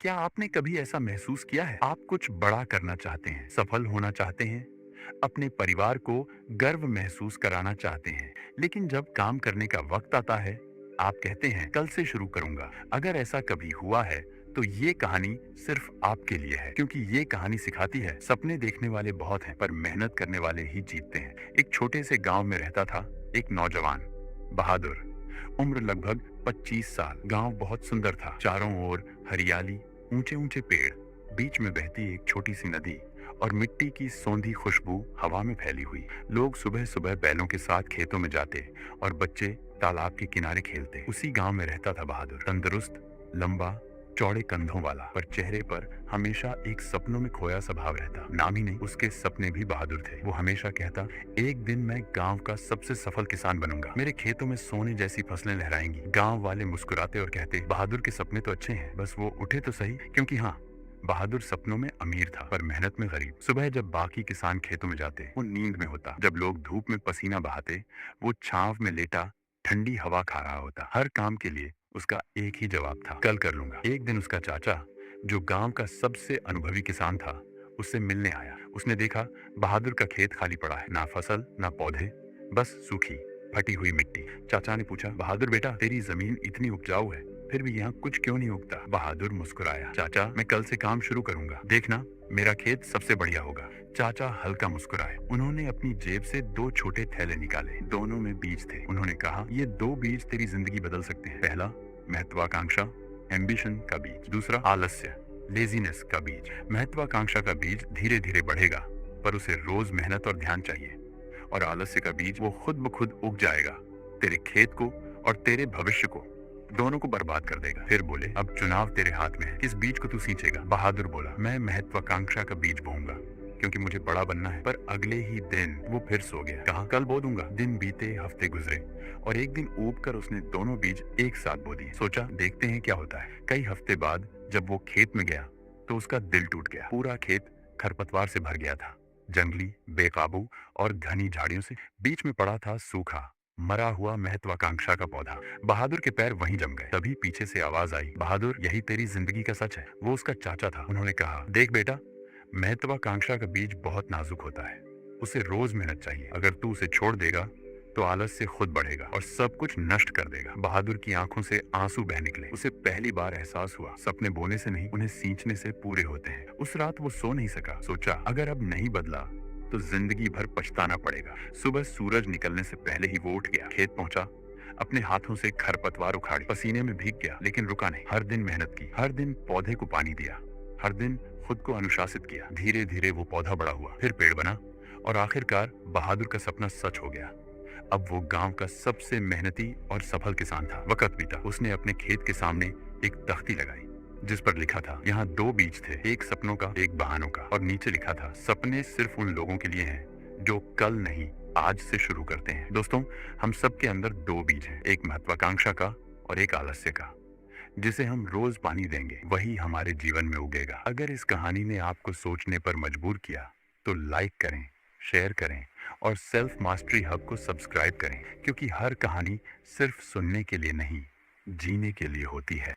क्या आपने कभी ऐसा महसूस किया है? आप कुछ बड़ा करना चाहते हैं, सफल होना चाहते हैं, अपने परिवार को गर्व महसूस कराना चाहते हैं, लेकिन जब काम करने का वक्त आता है, आप कहते हैं कल से शुरू करूंगा। अगर ऐसा कभी हुआ है, तो ये कहानी सिर्फ आपके लिए है, क्योंकि ये कहानी सिखाती है सपने देखने वाले बहुत हैं, पर मेहनत करने वाले ही जीतते हैं। एक छोटे से गांव में रहता था एक नौजवान, बहादुर। उम्र लगभग 25 साल। गांव बहुत सुंदर था, चारों ओर हरियाली, ऊंचे ऊंचे पेड़, बीच में बहती एक छोटी सी नदी और मिट्टी की सौंधी खुशबू हवा में फैली हुई। लोग सुबह सुबह बैलों के साथ खेतों में जाते और बच्चे तालाब के किनारे खेलते। उसी गांव में रहता था बहादुर, तंदुरुस्त, लंबा, चौड़े कंधों वाला, पर चेहरे पर हमेशा एक सपनों में खोया स्वभाव रहता। नाम ही नहीं, उसके सपने भी बहादुर थे। वो हमेशा कहता, एक दिन मैं गांव का सबसे सफल किसान बनूंगा, मेरे खेतों में सोने जैसी फसलें लहराएंगी। गांव वाले मुस्कुराते और कहते, बहादुर के सपने तो अच्छे हैं, बस वो उठे तो सही। क्योंकि हाँ, बहादुर सपनों में अमीर था, पर मेहनत में गरीब। सुबह जब बाकी किसान खेतों में जाते, वो नींद में होता। जब लोग धूप में पसीना बहाते, वो छांव में लेटा ठंडी हवा खा रहा होता। हर काम के लिए उसका एक ही जवाब था, कल कर लूंगा। एक दिन उसका चाचा, जो गांव का सबसे अनुभवी किसान था, उससे मिलने आया। उसने देखा बहादुर का खेत खाली पड़ा है, ना फसल ना पौधे, बस सूखी फटी हुई मिट्टी। चाचा ने पूछा, बहादुर बेटा, तेरी जमीन इतनी उपजाऊ है, फिर भी यहाँ कुछ क्यों नहीं उगता? बहादुर मुस्कुराया, चाचा मैं कल से काम शुरू करूंगा, देखना मेरा खेत सबसे बढ़िया होगा। चाचा हल्का मुस्कुराए। उन्होंने अपनी जेब से दो छोटे थैले निकाले, दोनों में बीज थे। उन्होंने कहा, ये दो बीज तेरी जिंदगी बदल सकते हैं। पहला, महत्वाकांक्षा, एम्बिशन का बीज। दूसरा, आलस्य, लेजीनेस का बीज। महत्वाकांक्षा का बीज धीरे धीरे बढ़ेगा, पर उसे रोज मेहनत और ध्यान चाहिए। और आलस्य का बीज, वो खुद ब खुद उग जाएगा, तेरे खेत को और तेरे भविष्य को दोनों को बर्बाद कर देगा। फिर बोले, अब चुनाव तेरे हाथ में है, किस बीज को तू सींचेगा? बहादुर बोला, मैं महत्वाकांक्षा का बीज बोऊंगा, क्योंकि मुझे बड़ा बनना है। पर अगले ही दिन वो फिर सो गया। कहा, कल बो दूंगा। दिन बीते, हफ्ते गुजरे, और एक दिन ऊब कर उसने दोनों बीज एक साथ बो दिए। सोचा, देखते हैं क्या होता है। कई हफ्ते बाद जब वो खेत में गया, तो उसका दिल टूट गया। पूरा खेत खरपतवार से भर गया था, जंगली, बेकाबू और घनी झाड़ियों से। बीच में पड़ा था सूखा, मरा हुआ महत्वाकांक्षा का पौधा। बहादुर के पैर वहीं जम गए। तभी पीछे से आवाज आई, बहादुर, यही तेरी जिंदगी का सच है। वो उसका चाचा था। उन्होंने कहा, देख बेटा, महत्वाकांक्षा का बीज बहुत नाजुक होता है, उसे रोज मेहनत चाहिए। अगर तू उसे छोड़ देगा तो आलस से खुद बढ़ेगा और सब कुछ नष्ट कर देगा। बहादुर की आंखों से आंसू बह निकले। उसे पहली बार एहसास हुआ, सपने बोने से नहीं, उन्हें सींचने से पूरे होते हैं। उस रात वो सो नहीं सका। सोचा, अगर अब नहीं बदला तो जिंदगी भर पछताना पड़ेगा। सुबह सूरज निकलने से पहले ही वो उठ गया, खेत पहुंचा, अपने हाथों से खरपतवार उखाड़ी, पसीने में भीग गया, लेकिन रुका नहीं। हर दिन मेहनत की, हर दिन पौधे को पानी दिया, हर दिन खुद को अनुशासित किया। धीरे धीरे वो पौधा बड़ा हुआ, फिर पेड़ बना, और आखिरकार बहादुर का सपना सच हो गया। अब वो गांव का सबसे मेहनती और सफल किसान था। वक्त बीता, उसने अपने खेत के सामने एक तख्ती लगाई, जिस पर लिखा था, यहाँ दो बीज थे, एक सपनों का, एक बहानों का। और नीचे लिखा था, सपने सिर्फ उन लोगों के लिए हैं जो कल नहीं, आज से शुरू करते हैं। दोस्तों, हम सबके अंदर दो बीज हैं, एक महत्वाकांक्षा का और एक आलस्य का। जिसे हम रोज पानी देंगे, वही हमारे जीवन में उगेगा। अगर इस कहानी ने आपको सोचने पर मजबूर किया, तो लाइक करें, शेयर करें और सेल्फ मास्टरी हब को सब्सक्राइब करें, क्योंकि हर कहानी सिर्फ सुनने के लिए नहीं, जीने के लिए होती है।